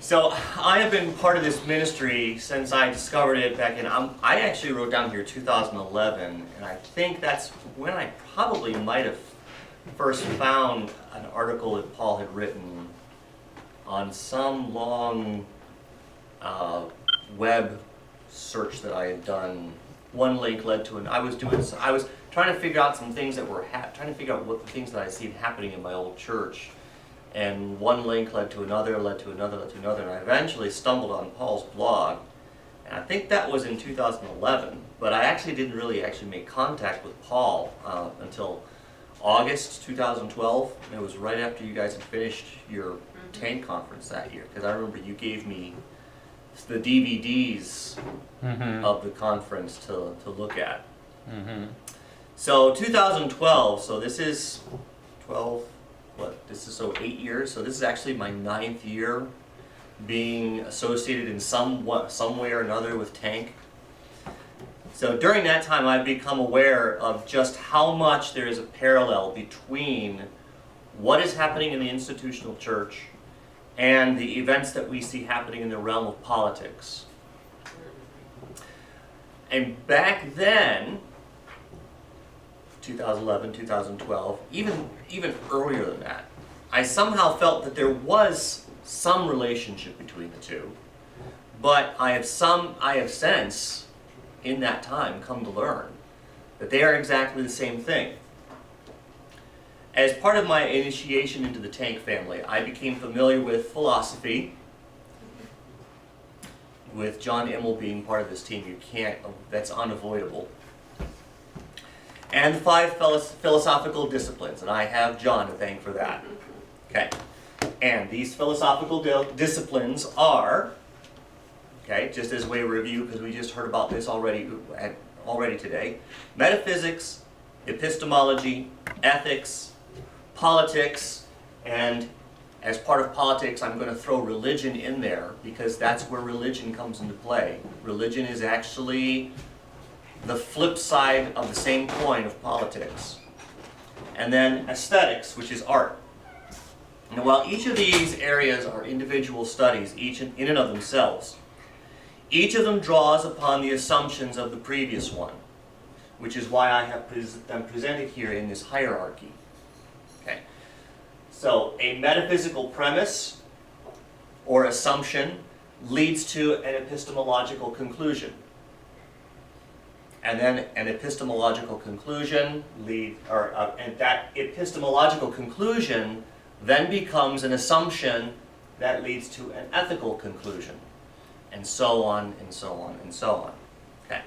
So I have been part of this ministry since I discovered it back in, I actually wrote down here 2011, and I think that's when I probably might have first found an article that Paul had written on some long web search that I had done. One link led to I was trying to figure out some things that were trying to figure out what the things that I seen happening in my old church. And one link led to another, led to another, led to another, and I eventually stumbled on Paul's blog. And I think that was in 2011, but I actually didn't really make contact with Paul until August 2012. And it was right after you guys had finished your tank conference that year, because I remember you gave me the DVDs of the conference to look at. So 2012, so this is 12, this is so 8 years, so this is actually my 9th year being associated in some way or another with Tank. So during that time I've become aware of just how much there is a parallel between what is happening in the institutional church and the events that we see happening in the realm of politics. And back then, 2011, 2012, even earlier than that, I somehow felt that there was some relationship between the two, but I have since, in that time, come to learn that they are exactly the same thing. As part of my initiation into the Tank family, I became familiar with philosophy, with John Immel being part of this team. That's unavoidable. And 5 philosophical disciplines, and I have John to thank for that. Okay, and these philosophical disciplines are, okay, just as a way of review, because we just heard about this already today: metaphysics, epistemology, ethics, politics, and as part of politics, I'm going to throw religion in there, because that's where religion comes into play. Religion is actually the flip side of the same coin of politics. And then aesthetics, which is art. Now, while each of these areas are individual studies, each in and of themselves, each of them draws upon the assumptions of the previous one, which is why I have them presented here in this hierarchy. Okay. So, a metaphysical premise or assumption leads to an epistemological conclusion. And then an epistemological conclusion and that epistemological conclusion then becomes an assumption that leads to an ethical conclusion, and so on, and so on, and so on. Okay.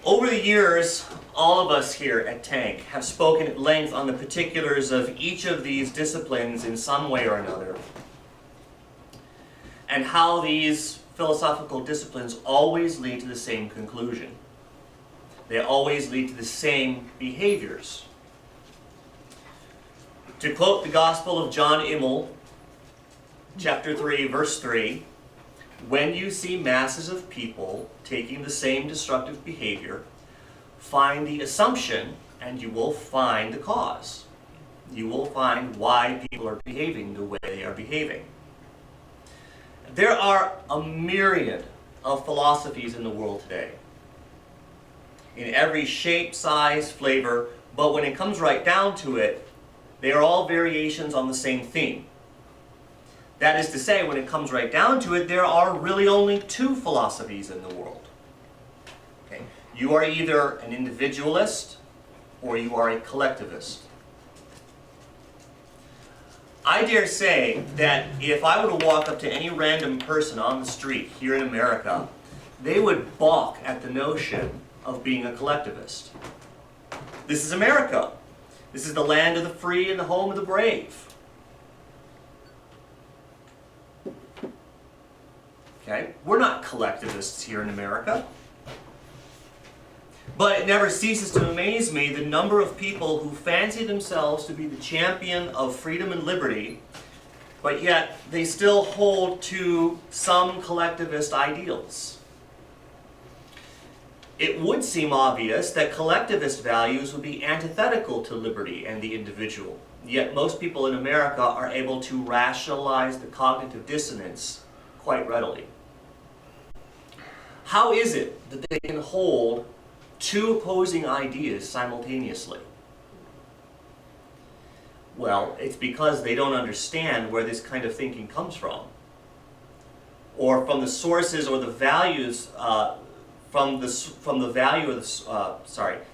Over the years, all of us here at Tank have spoken at length on the particulars of each of these disciplines in some way or another, and how these philosophical disciplines always lead to the same conclusion. They always lead to the same behaviors. To quote the Gospel of John Immel, chapter 3, verse 3, "When you see masses of people taking the same destructive behavior, find the assumption and you will find the cause. You will find why people are behaving the way they are behaving." There are a myriad of philosophies in the world today, in every shape, size, flavor, but when it comes right down to it, they are all variations on the same theme. That is to say, when it comes right down to it, there are really only 2 philosophies in the world. Okay? You are either an individualist or you are a collectivist. I dare say that if I were to walk up to any random person on the street here in America, they would balk at the notion of being a collectivist. This is America. This is the land of the free and the home of the brave. Okay? We're not collectivists here in America. But it never ceases to amaze me the number of people who fancy themselves to be the champion of freedom and liberty, but yet they still hold to some collectivist ideals. It would seem obvious that collectivist values would be antithetical to liberty and the individual. Yet most people in America are able to rationalize the cognitive dissonance quite readily. How is it that they can hold two opposing ideas simultaneously? Well, it's because they don't understand where this kind of thinking comes from, or from the sources or the values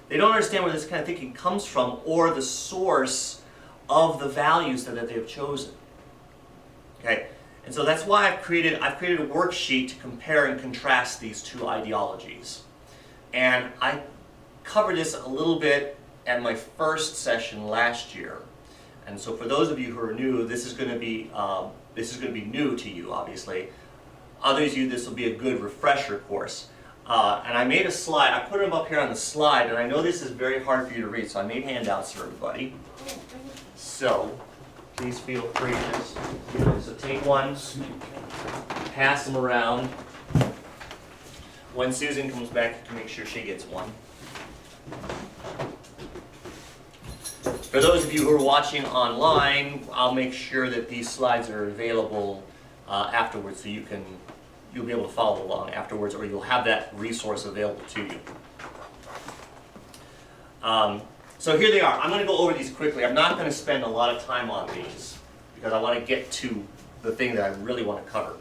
they don't understand where this kind of thinking comes from, or the source of the values that they've chosen. Okay, and so that's why I've created a worksheet to compare and contrast these two ideologies, and I covered this a little bit at my first session last year. And so for those of you who are new, this is going to be new to you, obviously. Others of you, this will be a good refresher course. And I made a slide. I put them up here on the slide, and I know this is very hard for you to read, so I made handouts for everybody. So please feel free to just, so take one, pass them around. When Susan comes back, you can make sure she gets one. For those of you who are watching online, I'll make sure that these slides are available afterwards, so you'll be able to follow along afterwards, or you'll have that resource available to you. So here they are. I'm going to go over these quickly. I'm not going to spend a lot of time on these because I want to get to the thing that I really want to cover.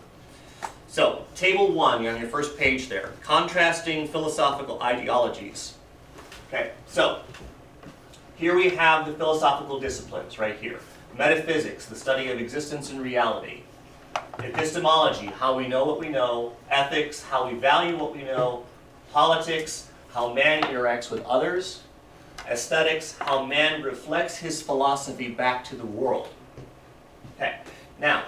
So, Table 1, you're on your first page there. Contrasting philosophical ideologies. Okay, so here we have the philosophical disciplines right here. Metaphysics, the study of existence and reality. Epistemology, how we know what we know. Ethics, how we value what we know. Politics, how man interacts with others. Aesthetics, how man reflects his philosophy back to the world. Okay, now,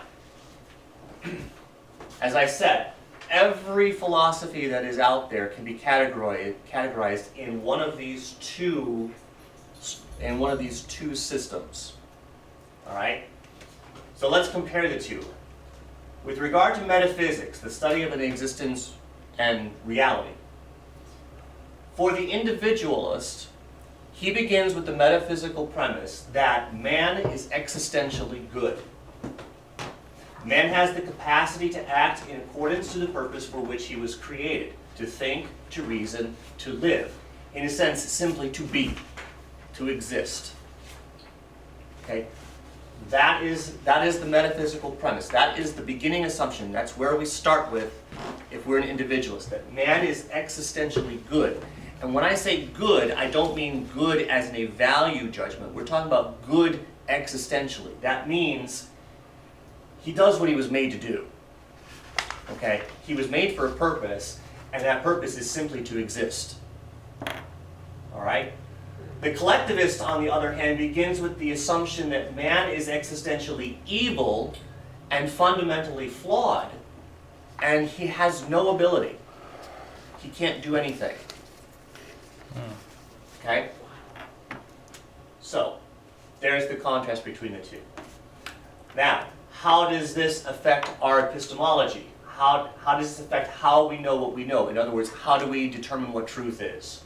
as I said, every philosophy that is out there can be categorized in one of these two systems. All right? So let's compare the two. With regard to metaphysics, the study of an existence and reality, for the individualist, he begins with the metaphysical premise that man is existentially good. Man has the capacity to act in accordance to the purpose for which he was created, to think, to reason, to live. In a sense, simply to be, to exist. Okay? That is the metaphysical premise. That is the beginning assumption. That's where we start with if we're an individualist, that man is existentially good. And when I say good, I don't mean good as in a value judgment. We're talking about good existentially. That means he does what he was made to do. Okay? He was made for a purpose, and that purpose is simply to exist. All right? The collectivist, on the other hand, begins with the assumption that man is existentially evil and fundamentally flawed, and he has no ability. He can't do anything. Okay? So, there's the contrast between the two. Now, how does this affect our epistemology? How does this affect how we know what we know? In other words, how do we determine what truth is?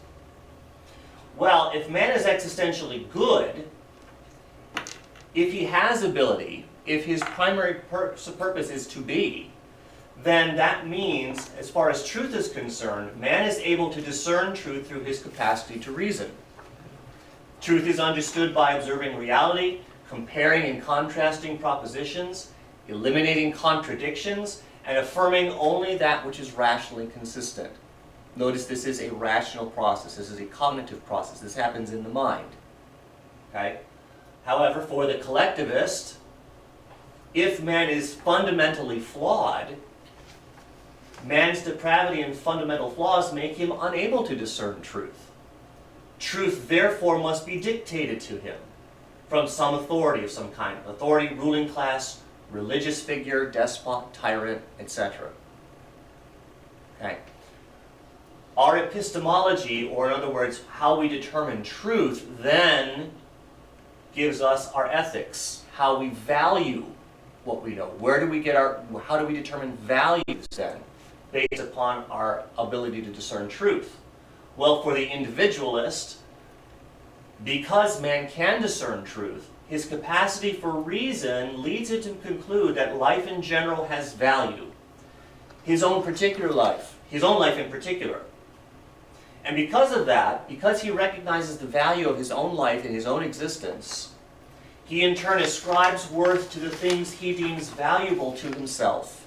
Well, if man is existentially good, if he has ability, if his primary purpose is to be, then that means, as far as truth is concerned, man is able to discern truth through his capacity to reason. Truth is understood by observing reality, comparing and contrasting propositions, eliminating contradictions, and affirming only that which is rationally consistent. Notice this is a rational process. This is a cognitive process. This happens in the mind. Okay? However, for the collectivist, if man is fundamentally flawed, man's depravity and fundamental flaws make him unable to discern truth. Truth, therefore, must be dictated to him from some authority of some kind. Authority, ruling class, religious figure, despot, tyrant, etc. Okay? Our epistemology, or in other words, how we determine truth, then gives us our ethics, how we value what we know. How do we determine values then, based upon our ability to discern truth? Well, for the individualist, because man can discern truth, his capacity for reason leads him to conclude that life in general has value. His own particular life, his own life in particular. And because of that, because he recognizes the value of his own life and his own existence, he in turn ascribes worth to the things he deems valuable to himself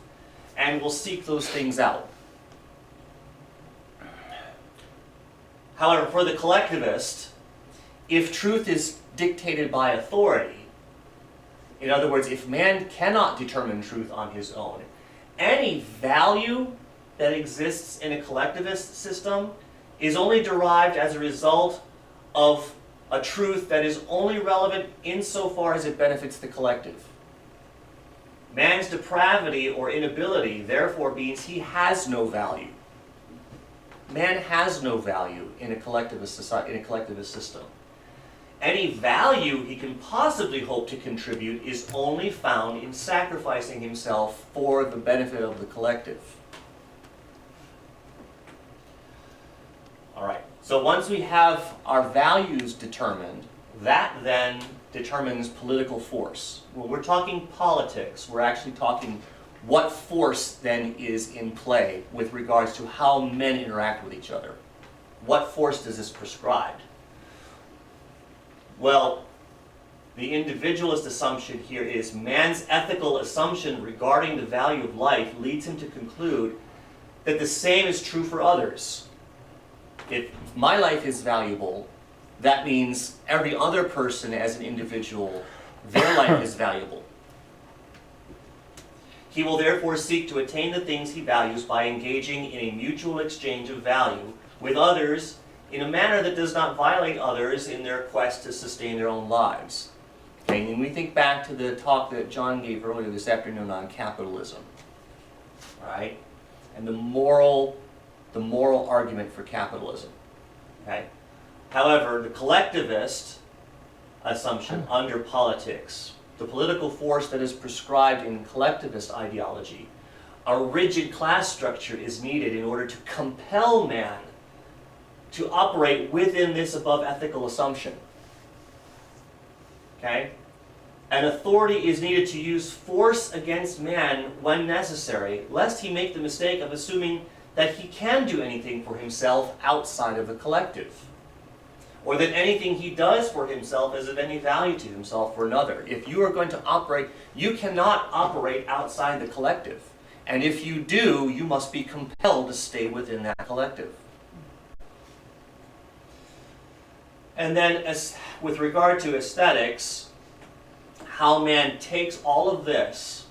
and will seek those things out. However, for the collectivist, if truth is dictated by authority, in other words, if man cannot determine truth on his own, any value that exists in a collectivist system is only derived as a result of a truth that is only relevant insofar as it benefits the collective. Man's depravity or inability, therefore, means he has no value. Man has no value in a collectivist society, in a collectivist system. Any value he can possibly hope to contribute is only found in sacrificing himself for the benefit of the collective. All right, so once we have our values determined, that then determines political force. When we're talking politics, we're actually talking what force then is in play with regards to how men interact with each other. What force does this prescribe? Well, the individualist assumption here is man's ethical assumption regarding the value of life leads him to conclude that the same is true for others. If my life is valuable, that means every other person as an individual, their life is valuable. He will therefore seek to attain the things he values by engaging in a mutual exchange of value with others in a manner that does not violate others in their quest to sustain their own lives. Okay, and we think back to the talk that John gave earlier this afternoon on capitalism, right? And the moral argument for capitalism. Okay? However, the collectivist assumption under politics, the political force that is prescribed in collectivist ideology, a rigid class structure is needed in order to compel man to operate within this above ethical assumption. Okay? An authority is needed to use force against man when necessary, lest he make the mistake of assuming that he can do anything for himself outside of the collective, or that anything he does for himself is of any value to himself or another. If you are going to operate, you cannot operate outside the collective. And if you do, you must be compelled to stay within that collective. And then, with regard to aesthetics, how man takes all of this,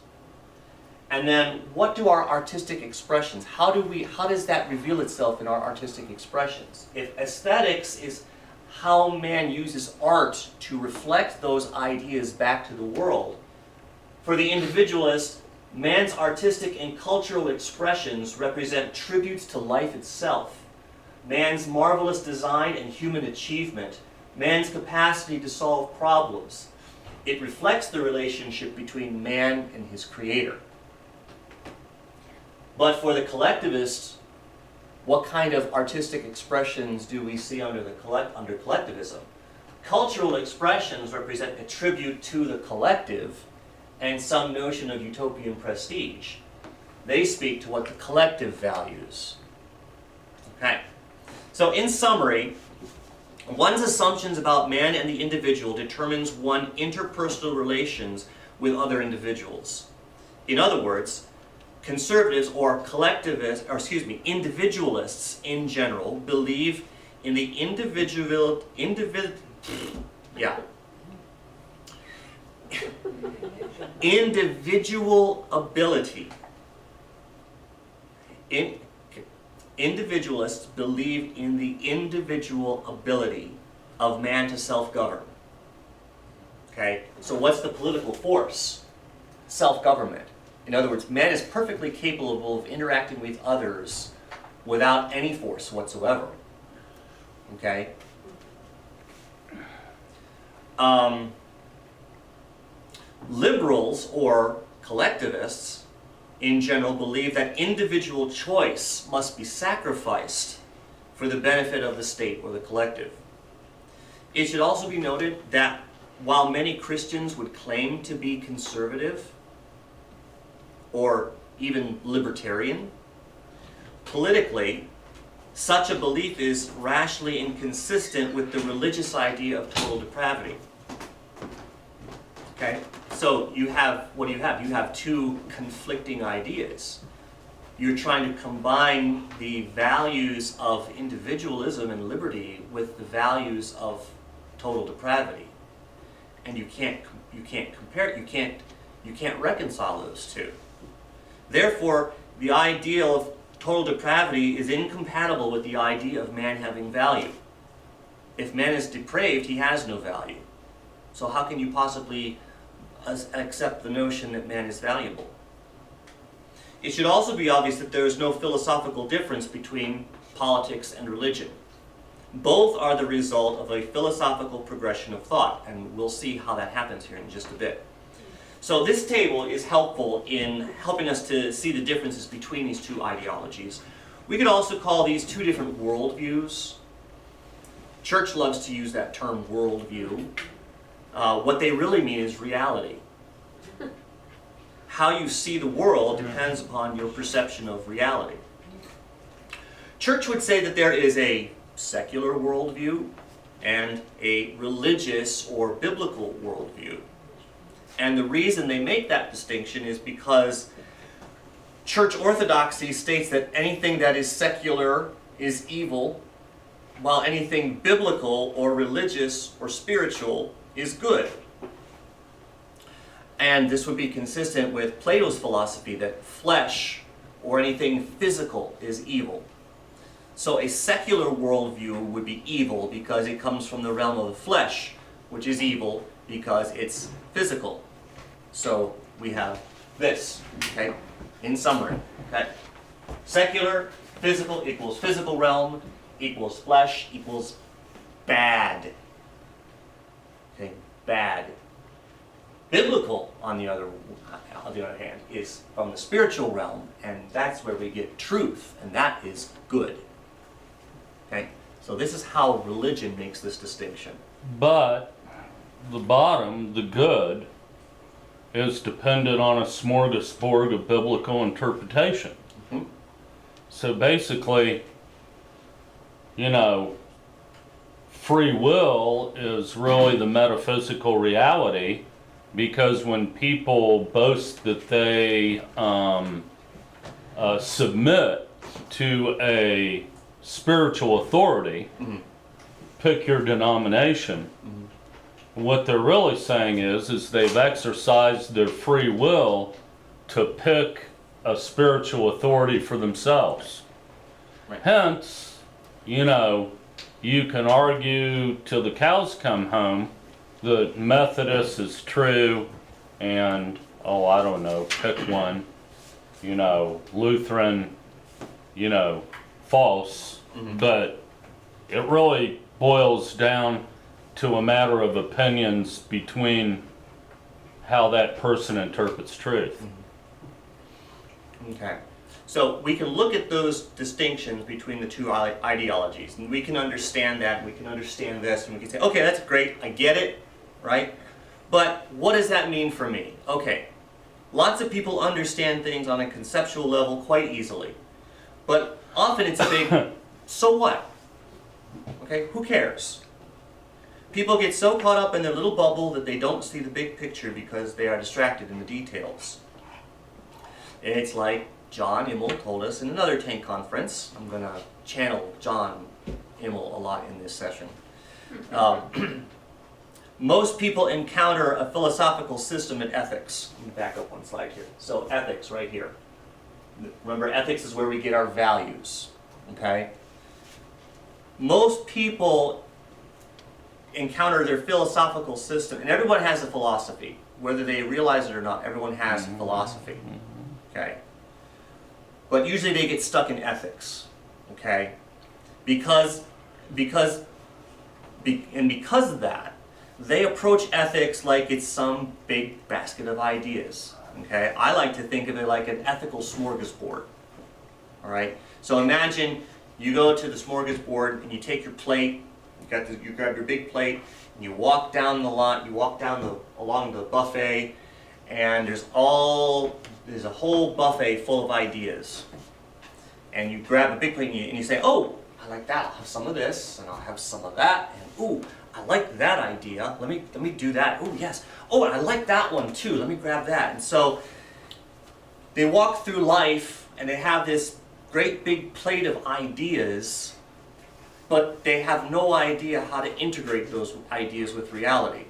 and then what do our artistic expressions, how does that reveal itself in our artistic expressions? If aesthetics is how man uses art to reflect those ideas back to the world, for the individualist, man's artistic and cultural expressions represent tributes to life itself. Man's marvelous design and human achievement, man's capacity to solve problems. It reflects the relationship between man and his creator. But for the collectivist, what kind of artistic expressions do we see under collectivism? Cultural expressions represent a tribute to the collective and some notion of utopian prestige. They speak to what the collective values. Okay. So in summary, one's assumptions about man and the individual determines one's interpersonal relations with other individuals. In other words, conservatives or individualists in general believe in the individual ability. Individualists believe in the individual ability of man to self-govern. Okay, so what's the political force? Self-government. In other words, man is perfectly capable of interacting with others without any force whatsoever. Okay? Liberals or collectivists in general believe that individual choice must be sacrificed for the benefit of the state or the collective. It should also be noted that while many Christians would claim to be conservative or even libertarian, politically, such a belief is rationally inconsistent with the religious idea of total depravity. Okay? So you have, what do you have? You have two conflicting ideas. You're trying to combine the values of individualism and liberty with the values of total depravity. And you can't compare, you can't reconcile those two. Therefore, the ideal of total depravity is incompatible with the idea of man having value. If man is depraved, he has no value. So how can you possibly accept the notion that man is valuable? It should also be obvious that there is no philosophical difference between politics and religion. Both are the result of a philosophical progression of thought, and we'll see how that happens here in just a bit. So this table is helpful in helping us to see the differences between these two ideologies. We could also call these two different worldviews. Church loves to use that term worldview. What they really mean is reality. How you see the world depends upon your perception of reality. Church would say that there is a secular worldview and a religious or biblical worldview. And the reason they make that distinction is because church orthodoxy states that anything that is secular is evil, while anything biblical or religious or spiritual is good. And this would be consistent with Plato's philosophy that flesh or anything physical is evil. So a secular worldview would be evil because it comes from the realm of the flesh, which is evil because it's physical. So we have this, okay, in summary, okay? Secular, physical equals physical realm, equals flesh, equals bad. Okay, bad. Biblical, on the other hand, is from the spiritual realm, and that's where we get truth, and that is good. Okay, so this is how religion makes this distinction. But the bottom, the good, is dependent on a smorgasbord of biblical interpretation. Mm-hmm. So basically, free will is really the metaphysical reality, because when people boast that they submit to a spiritual authority, mm-hmm. pick your denomination, Mm-hmm. what they're really saying is they've exercised their free will to pick a spiritual authority for themselves. Right. Hence, you can argue till the cows come home that Methodist is true and, I don't know, pick one, Lutheran, false, Mm-hmm. but it really boils down to a matter of opinions between how that person interprets truth. Okay, so we can look at those distinctions between the two ideologies, and we can understand that, and we can understand this, and we can say, okay, that's great, I get it, right? But what does that mean for me? Okay, lots of people understand things on a conceptual level quite easily, but often it's a big, so what? Okay, who cares? People get so caught up in their little bubble that they don't see the big picture because they are distracted in the details. It's like John Immel told us in another tank conference. I'm going to channel John Immel a lot in this session. Most people encounter a philosophical system in ethics. Let me back up one slide here. So ethics right here. Remember, ethics is where we get our values. Okay? Most people encounter their philosophical system, and everyone has a philosophy. Whether they realize it or not, everyone has a philosophy. Okay? But usually they get stuck in ethics. Okay? Because of that, they approach ethics like it's some big basket of ideas. Okay? I like to think of it like an ethical smorgasbord. All right? So imagine you go to the smorgasbord and you take your plate, you grab your big plate, You walk down the line, along the buffet, and there's a whole buffet full of ideas. And you grab a big plate and you say, oh, I like that, I'll have some of this, and I'll have some of that, and ooh, I like that idea, let me do that, ooh, yes, oh, I like that one too, let me grab that. And so they walk through life and they have this great big plate of ideas, but they have no idea how to integrate those ideas with reality.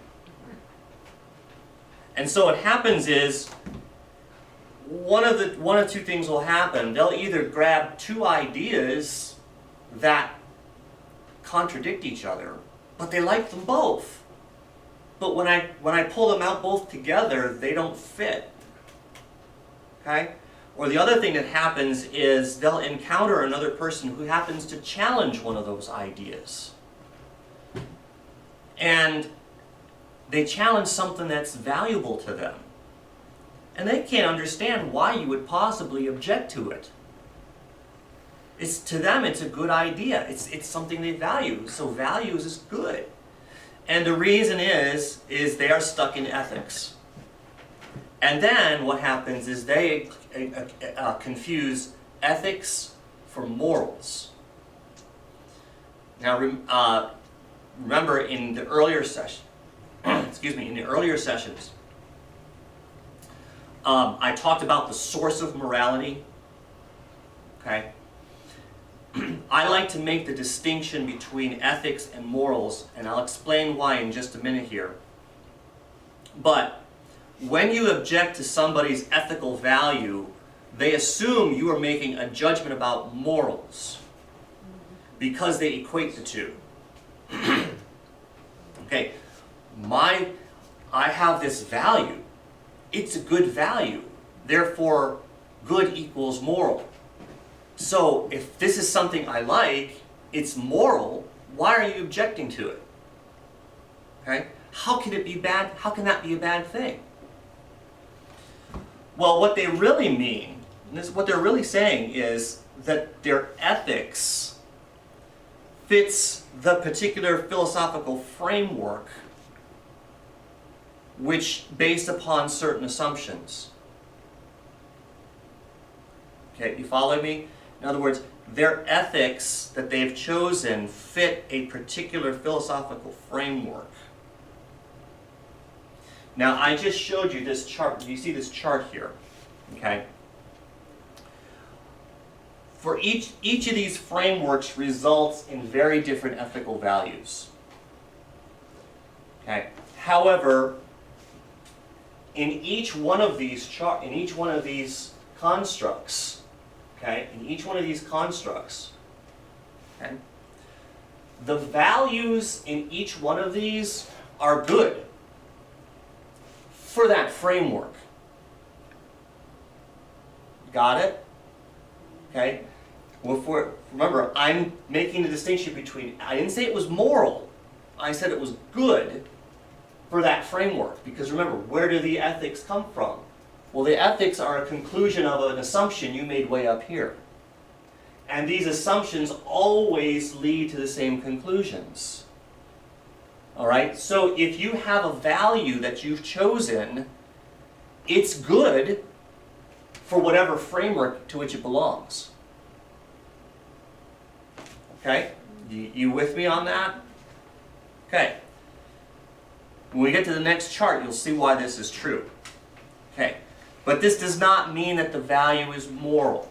And so what happens is, one of two things will happen. They'll either grab two ideas that contradict each other, but they like them both. But when I pull them out both together, they don't fit. Okay? Or the other thing that happens is they'll encounter another person who happens to challenge one of those ideas. And they challenge something that's valuable to them. And they can't understand why you would possibly object to it. To them, it's a good idea. It's something they value. So values is good. And the reason is they are stuck in ethics. And then what happens is they confuse ethics for morals. Now remember in the earlier session, in the earlier sessions, I talked about the source of morality. Okay? I like to make the distinction between ethics and morals, and I'll explain why in just a minute here. But when you object to somebody's ethical value, they assume you are making a judgment about morals because they equate the two. Okay, I have this value. It's a good value. Therefore, good equals moral. So if this is something I like, it's moral, why are you objecting to it? Okay? How can it be bad? How can that be a bad thing? Well, what they really mean, what they're really saying is that their ethics fits the particular philosophical framework which based upon certain assumptions. Okay, you follow me? In other words, their ethics that they've chosen fit a particular philosophical framework. Now, I just showed you this chart. You see this chart here, okay? For each of these frameworks results in very different ethical values. Okay. However, in each one of these constructs, okay, okay, the values in each one of these are good for that framework. Got it? Okay? Well, remember, I'm making the distinction between, I didn't say it was moral, I said it was good for that framework. Because remember, where do the ethics come from? Well, the ethics are a conclusion of an assumption you made way up here. And these assumptions always lead to the same conclusions. All right? So if you have a value that you've chosen, it's good for whatever framework to which it belongs. Okay? You with me on that? Okay. When we get to the next chart, you'll see why this is true. Okay. But this does not mean that the value is moral.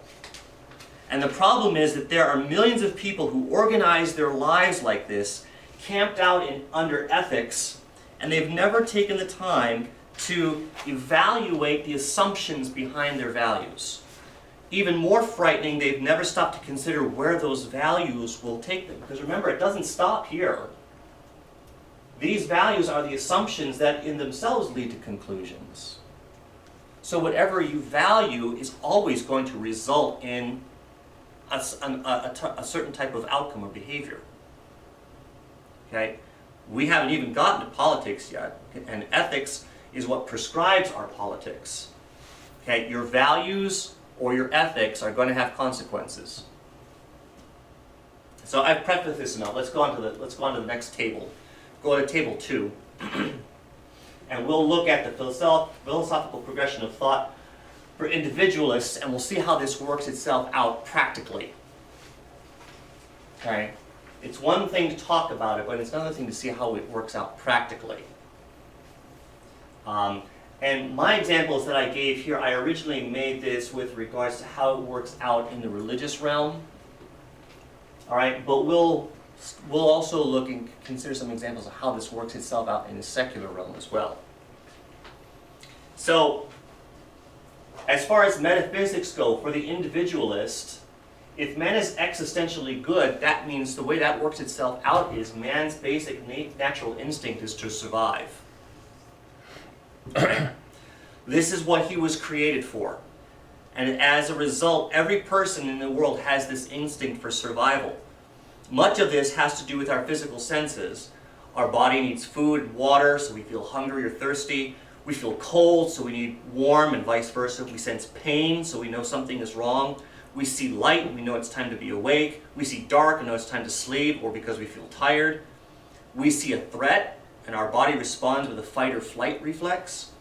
And the problem is that there are millions of people who organize their lives like this, camped out under ethics, and they've never taken the time to evaluate the assumptions behind their values. Even more frightening, they've never stopped to consider where those values will take them. Because remember, it doesn't stop here. These values are the assumptions that in themselves lead to conclusions. So whatever you value is always going to result in a certain type of outcome or behavior. Okay? We haven't even gotten to politics yet, and ethics is what prescribes our politics. Okay? Your values or your ethics are going to have consequences. So I've prefaced this enough. Let's go on to the next table. go to table 2, and we'll look at the philosophical progression of thought for individualists, and we'll see how this works itself out practically. Okay? It's one thing to talk about it, but it's another thing to see how it works out practically. And my examples that I gave here, I originally made this with regards to how it works out in the religious realm. All right, but we'll also look and consider some examples of how this works itself out in the secular realm as well. So, as far as metaphysics go, for the individualist, if man is existentially good, that means the way that works itself out is man's basic natural instinct is to survive. This is what he was created for. And as a result, every person in the world has this instinct for survival. Much of this has to do with our physical senses. Our body needs food and water, so we feel hungry or thirsty. We feel cold, so we need warm, and vice versa. We sense pain, so we know something is wrong. We see light, and we know it's time to be awake. We see dark, and know it's time to sleep, or because we feel tired. We see a threat, and our body responds with a fight or flight reflex.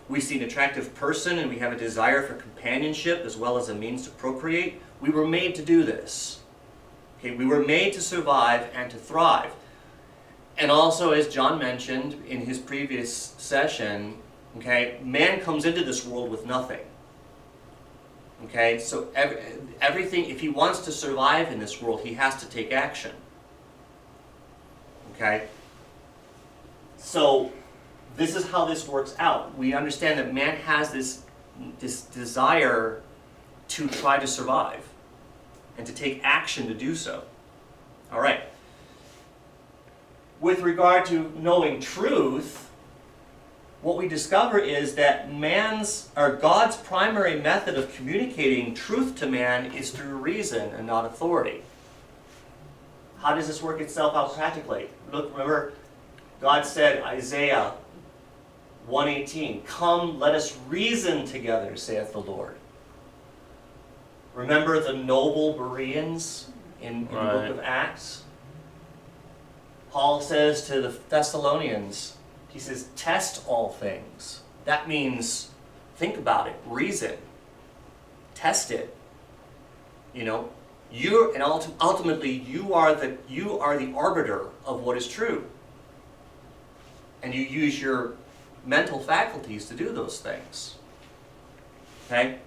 We see an attractive person, and we have a desire for companionship as well as a means to procreate. We were made to do this. Okay, we were made to survive and to thrive. And also, as John mentioned in his previous session, okay, man comes into this world with nothing. Okay, so everything, if he wants to survive in this world, he has to take action. Okay? So, this is how this works out. We understand that man has this desire to try to survive and to take action to do so. All right. With regard to knowing truth, what we discover is that God's primary method of communicating truth to man is through reason and not authority. How does this work itself out practically? Look, remember, God said, Isaiah 1:18, "Come, let us reason together, saith the Lord." Remember the noble Bereans in the book of Acts? Paul says to the Thessalonians, he says, test all things. That means think about it, reason, test it. You know, ultimately you are the arbiter of what is true. And you use your mental faculties to do those things. Okay?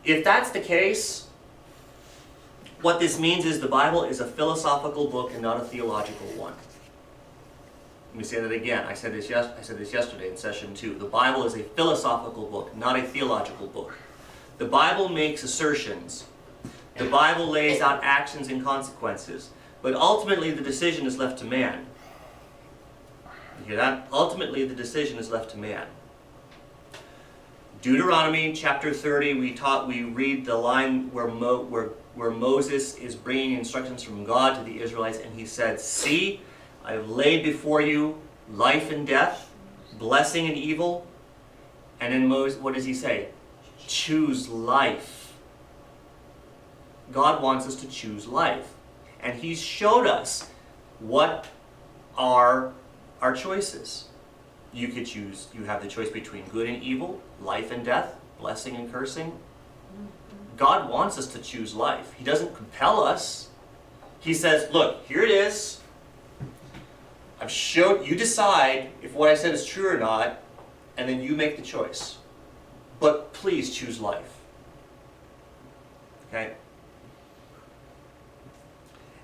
If that's the case, what this means is the Bible is a philosophical book and not a theological one. Let me say that again. I said this yesterday in session 2. The Bible is a philosophical book, not a theological book. The Bible makes assertions. The Bible lays out actions and consequences. But ultimately the decision is left to man. You hear that? Ultimately the decision is left to man. Deuteronomy chapter 30, we read the line where Moses is bringing instructions from God to the Israelites, and he said, "See, I have laid before you life and death, blessing and evil." And then Moses, what does he say? Choose life. God wants us to choose life. And he's showed us what are our choices. You have the choice between good and evil, life and death, blessing and cursing. God wants us to choose life. He doesn't compel us. He says, look, here it is. I've showed you, decide if what I said is true or not, and then you make the choice. But please choose life. Okay?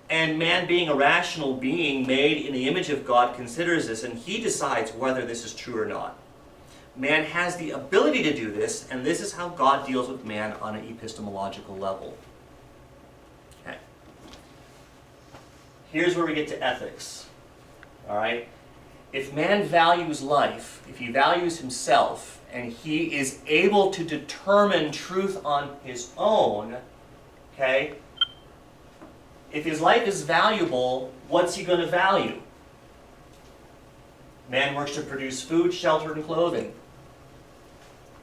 And man, being a rational being made in the image of God, considers this, and he decides whether this is true or not. Man has the ability to do this, and this is how God deals with man on an epistemological level. Okay. Here's where we get to ethics. All right? If man values life, if he values himself, and he is able to determine truth on his own, okay? If his life is valuable, what's he going to value? Man works to produce food, shelter, and clothing.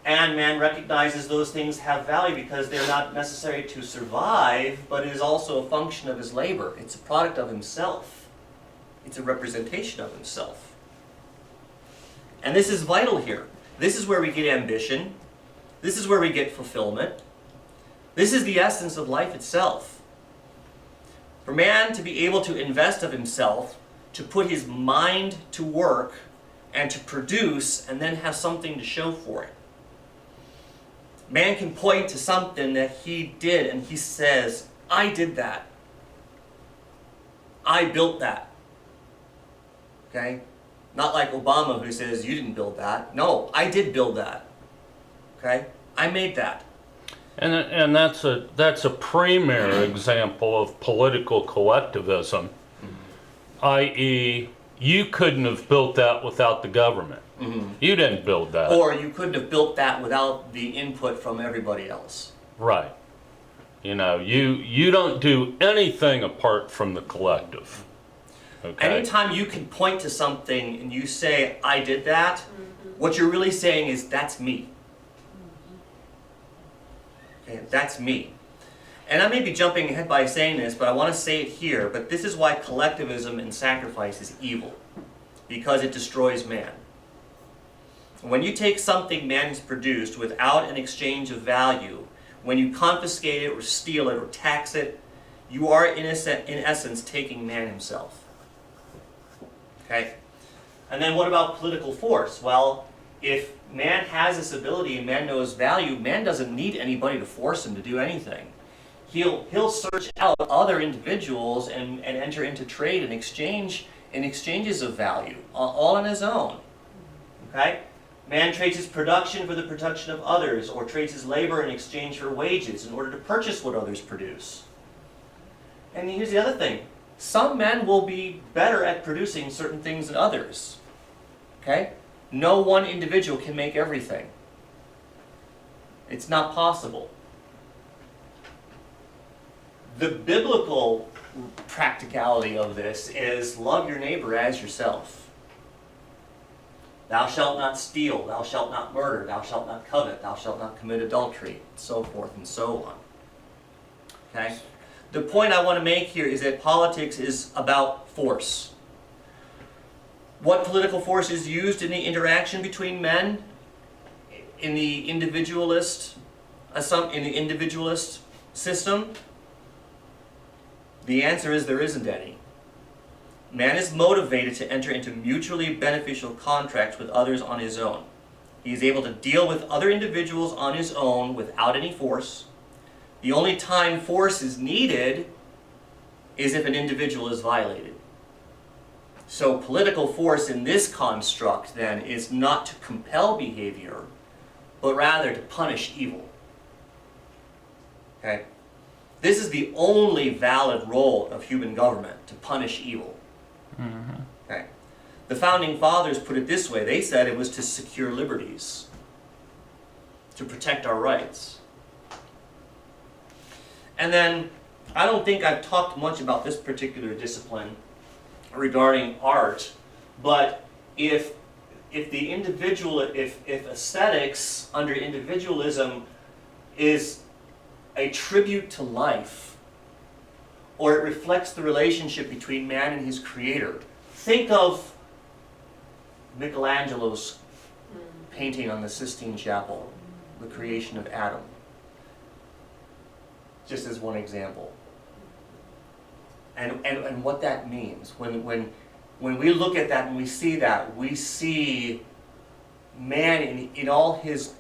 And man recognizes those things have value because they're not necessary to survive, but it is also a function of his labor. It's a product of himself. It's a representation of himself. And this is vital here. This is where we get ambition. This is where we get fulfillment. This is the essence of life itself. For man to be able to invest of himself, to put his mind to work, and to produce, and then have something to show for it. Man can point to something that he did, and he says, I did that. I built that. Okay? Not like Obama who says, you didn't build that. No, I did build that. Okay? I made that. And that's a premier example of political collectivism, i.e., you couldn't have built that without the government. You didn't build that. Or you couldn't have built that without the input from everybody else. Right. You know, you don't do anything apart from the collective. Okay? Anytime you can point to something and you say, I did that, what you're really saying is, that's me. Okay, that's me. And I may be jumping ahead by saying this, but I want to say it here, but this is why collectivism and sacrifice is evil. Because it destroys man. When you take something man has produced without an exchange of value, when you confiscate it or steal it or tax it, you are in essence taking man himself. Okay? And then what about political force? Well, if man has this ability and man knows value, man doesn't need anybody to force him to do anything. He'll search out other individuals and enter into trade and exchanges of value, all on his own. Okay? Man trades his production for the production of others, or trades his labor in exchange for wages in order to purchase what others produce. And here's the other thing. Some men will be better at producing certain things than others. Okay? No one individual can make everything. It's not possible. The biblical practicality of this is love your neighbor as yourself. Thou shalt not steal, thou shalt not murder, thou shalt not covet, thou shalt not commit adultery, so forth and so on. Okay? The point I want to make here is that politics is about force. What political force is used in the interaction between men in the individualist system? The answer is there isn't any. Man is motivated to enter into mutually beneficial contracts with others on his own. He is able to deal with other individuals on his own without any force. The only time force is needed is if an individual is violated. So political force in this construct, then, is not to compel behavior, but rather to punish evil. Okay? This is the only valid role of human government, to punish evil. Okay. The founding fathers put it this way. They said it was to secure liberties, to protect our rights. And then, I don't think I've talked much about this particular discipline regarding art, but if aesthetics under individualism is a tribute to life, or it reflects the relationship between man and his creator. Think of Michelangelo's painting on the Sistine Chapel, the creation of Adam, just as one example. And what that means. When we look at that and we see that, we see man in all his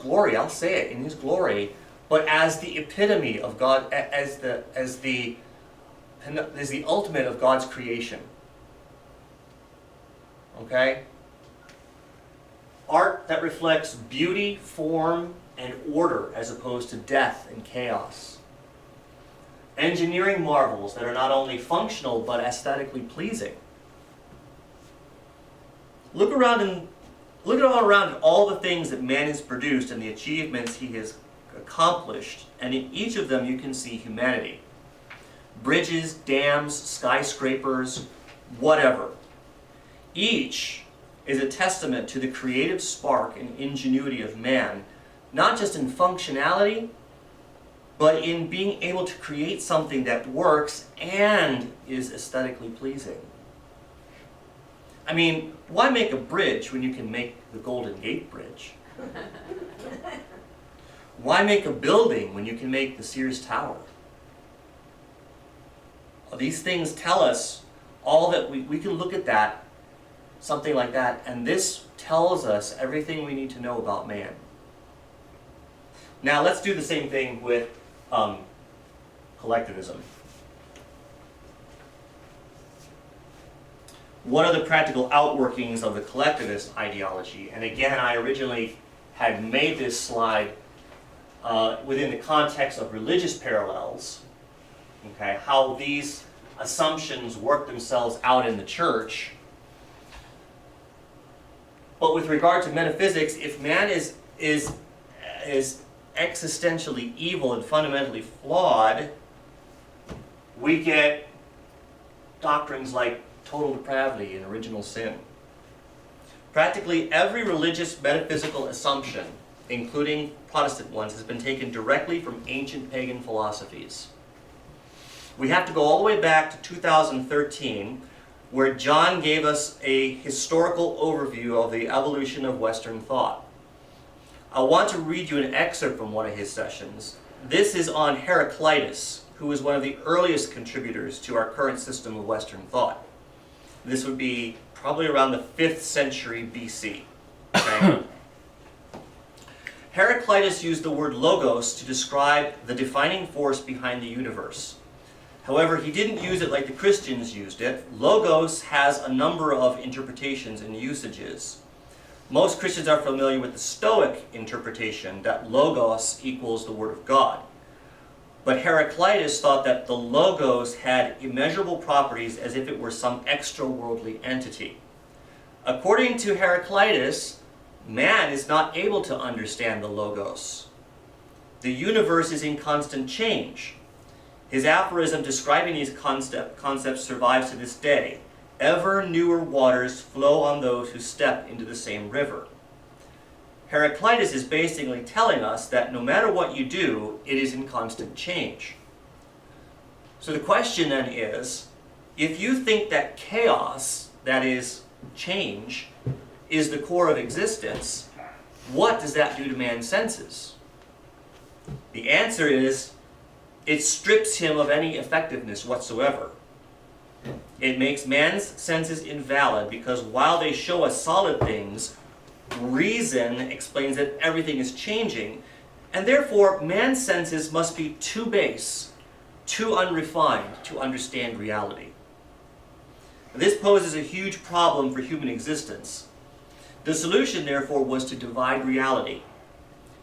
glory. I'll say it, in his glory, but as the epitome of God, as the ultimate of God's creation. Okay? Art that reflects beauty, form, and order as opposed to death and chaos. Engineering marvels that are not only functional but aesthetically pleasing. Look around at all the things that man has produced and the achievements he has accomplished, and in each of them you can see humanity. Bridges, dams, skyscrapers, whatever. Each is a testament to the creative spark and ingenuity of man, not just in functionality, but in being able to create something that works and is aesthetically pleasing. I mean, why make a bridge when you can make the Golden Gate Bridge? Why make a building when you can make the Sears Tower? These things tell us all that we can look at that, something like that, and this tells us everything we need to know about man. Now let's do the same thing with collectivism. What are the practical outworkings of the collectivist ideology? And again, I originally had made this slide within the context of religious parallels, okay, how these assumptions work themselves out in the church. But with regard to metaphysics, if man is existentially evil and fundamentally flawed, we get doctrines like total depravity and original sin. Practically every religious metaphysical assumption, including Protestant ones, has been taken directly from ancient pagan philosophies. We have to go all the way back to 2013, where John gave us a historical overview of the evolution of Western thought. I want to read you an excerpt from one of his sessions. This is on Heraclitus, who is one of the earliest contributors to our current system of Western thought. This would be probably around the 5th century BC. Okay? Heraclitus used the word logos to describe the defining force behind the universe. However, he didn't use it like the Christians used it. Logos has a number of interpretations and usages. Most Christians are familiar with the Stoic interpretation that logos equals the Word of God. But Heraclitus thought that the logos had immeasurable properties as if it were some extra-worldly entity. According to Heraclitus, man is not able to understand the logos. The universe is in constant change. His aphorism describing these concepts survives to this day. Ever newer waters flow on those who step into the same river. Heraclitus is basically telling us that no matter what you do, it is in constant change. So the question then is, if you think that chaos, that is change, is the core of existence, what does that do to man's senses? The answer is, it strips him of any effectiveness whatsoever. It makes man's senses invalid because while they show us solid things, reason explains that everything is changing, and therefore man's senses must be too base, too unrefined to understand reality. This poses a huge problem for human existence. The solution, therefore, was to divide reality.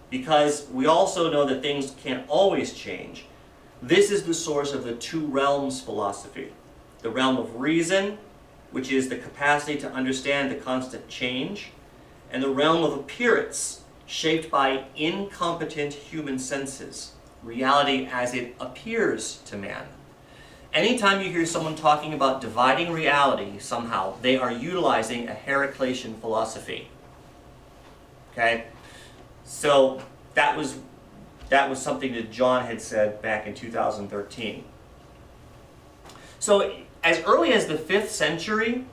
Because we also know that things can't always change, this is the source of the two realms philosophy. The realm of reason, which is the capacity to understand the constant change, and the realm of appearance, shaped by incompetent human senses, reality as it appears to man. Anytime you hear someone talking about dividing reality somehow, they are utilizing a Heraclitean philosophy. Okay? So that was something that John had said back in 2013. So as early as the 5th century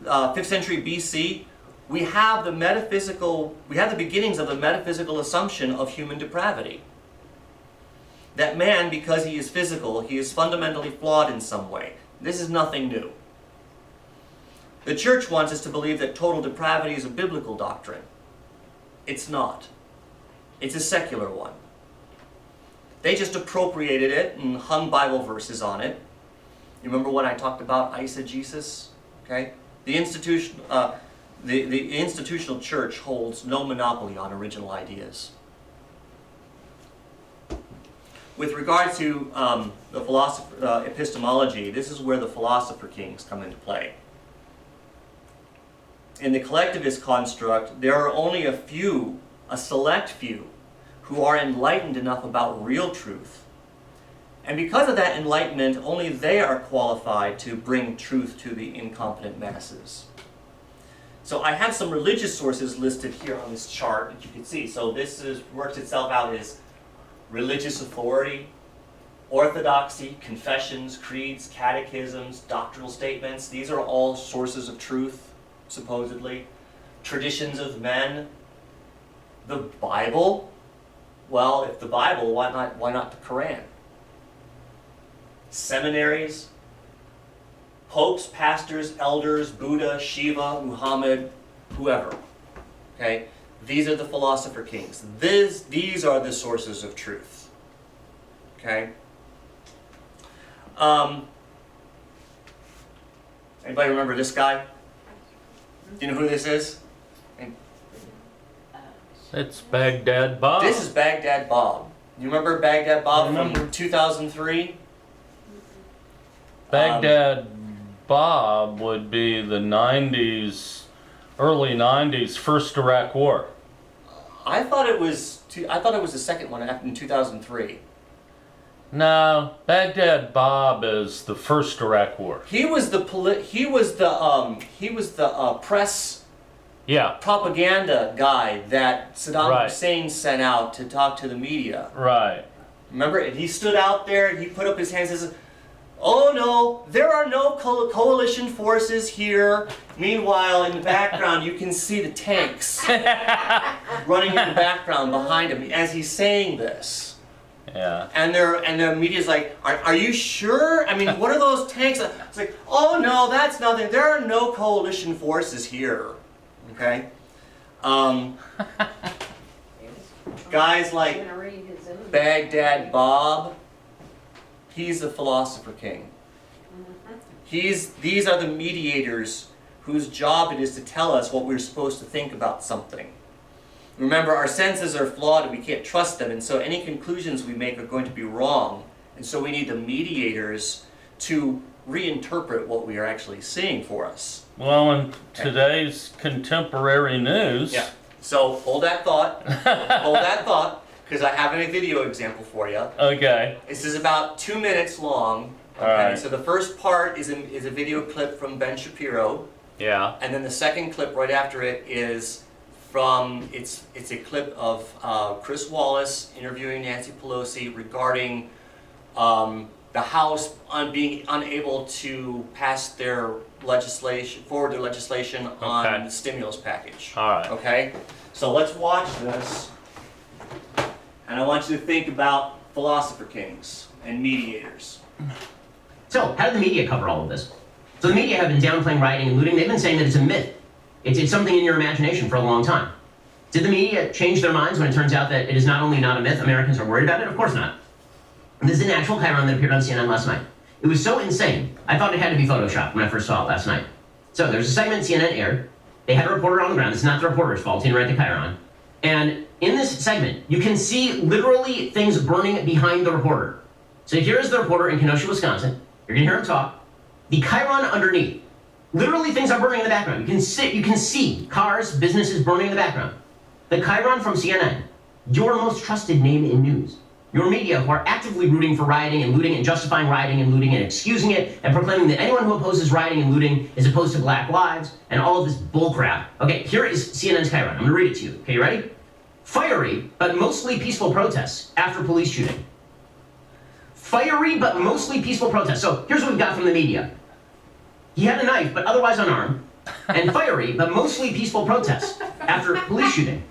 BC, we have the beginnings of the metaphysical assumption of human depravity. That man, because he is physical, he is fundamentally flawed in some way. This is nothing new. The church wants us to believe that total depravity is a biblical doctrine. It's not. It's a secular one. They just appropriated it and hung Bible verses on it. You remember when I talked about eisegesis? Okay? The institutional church holds no monopoly on original ideas. With regard to the epistemology, this is where the philosopher kings come into play. In the collectivist construct, there are only a select few, who are enlightened enough about real truth. And because of that enlightenment, only they are qualified to bring truth to the incompetent masses. So I have some religious sources listed here on this chart that you can see. So this works itself out as religious authority, orthodoxy, confessions, creeds, catechisms, doctrinal statements. These are all sources of truth, supposedly. Traditions of men. The Bible. Well, if the Bible, why not the Quran? Seminaries, popes, pastors, elders, Buddha, Shiva, Muhammad, whoever. Okay? These are the philosopher kings. These are the sources of truth. Okay? Anybody remember this guy? Do you know who this is? It's Baghdad Bob. This is Baghdad Bob. You remember Baghdad Bob Remember. from 2003? Baghdad Bob would be the 90s, early 90s, first Iraq War. I thought it was the second one in 2003. No, Baghdad Bob is the first Iraq War. He was the press Yeah, propaganda guy that Saddam Right. Hussein sent out to talk to the media. right. Remember? And he stood out there and he put up his hands and says, "Oh no, there are no coalition forces here." Meanwhile, in the background, you can see the tanks running in the background behind him as he's saying this. Yeah. And the media's like, are you sure? I mean, what are those tanks? It's like, oh no, that's nothing. There are no coalition forces here. Okay? Guys like Baghdad Bob, he's the philosopher king. These are the mediators whose job it is to tell us what we're supposed to think about something. Remember, our senses are flawed and we can't trust them, and so any conclusions we make are going to be wrong. And so we need the mediators to reinterpret what we are actually seeing for us. Well, in today's contemporary news, Yeah. So hold that thought. Hold that thought, because I have a video example for you. okay, This is about 2 minutes long. Okay. Alright. So the first part is a video clip from Ben Shapiro, yeah, and then the second clip right after it is from it's a clip of Chris Wallace interviewing Nancy Pelosi regarding the House being unable to pass their legislation on Okay. the stimulus package. all right. Okay? So let's watch this. And I want you to think about philosopher kings and mediators. So, how did the media cover all of this? So the media have been downplaying rioting and looting. They've been saying that it's a myth. It's something in your imagination for a long time. Did the media change their minds when it turns out that it is not only not a myth, Americans are worried about it? Of course not. This is an actual chyron that appeared on CNN last night. It was so insane, I thought it had to be photoshopped when I first saw it last night. So there's a segment CNN aired. They had a reporter on the ground. It's not the reporter's fault. He didn't write the chyron. And in this segment, you can see literally things burning behind the reporter. So here's the reporter in Kenosha, Wisconsin. You're gonna hear him talk. The chyron underneath. Literally things are burning in the background. You can see cars, businesses burning in the background. The chyron from CNN, your most trusted name in news. Your media who are actively rooting for rioting and looting and justifying rioting and looting and excusing it and proclaiming that anyone who opposes rioting and looting is opposed to black lives and all of this bullcrap. Okay, here is CNN's chyron. I'm gonna read it to you. Okay, you ready? Fiery, but mostly peaceful protests after police shooting. Fiery, but mostly peaceful protests. So here's what we've got from the media. He had a knife, but otherwise unarmed. And fiery, but mostly peaceful protests after police shooting.